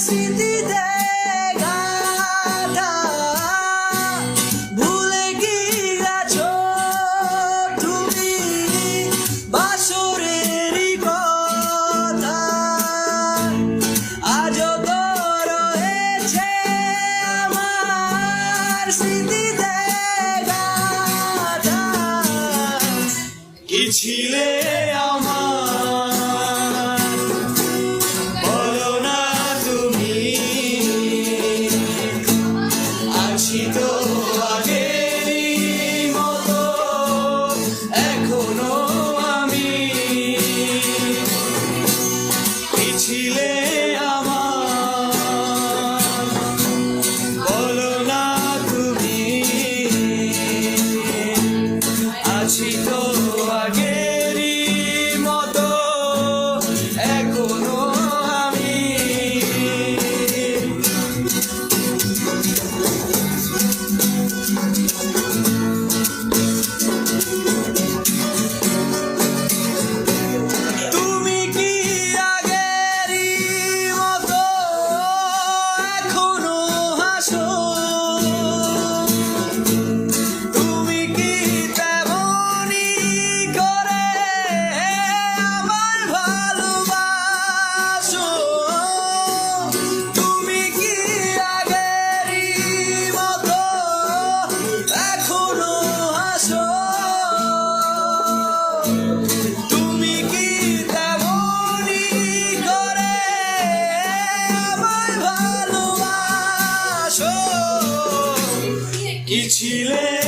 স্মৃতিতে গাথা ভুলে কি গেছো তুমি বাসরেরই কথা আজও তো রয়েছে আমার স্মৃতিতে গাথা কি ছিলে আমার বলো না তুমি আছি তো আগেরই মতো এখনো আমি কি ছিলে আমার বলো না তুমি আছি তো আগেরই মতো এখনো আমি তুমি কি আগেরই মতো এখনো হাসো তুমি কি তেমনি করে আমার ভালোবাসো তুমি কি আগেরই মতো এখনো হাসো তুমি কি তেমনি করে আমায় ভালোবাসো কি ছিলে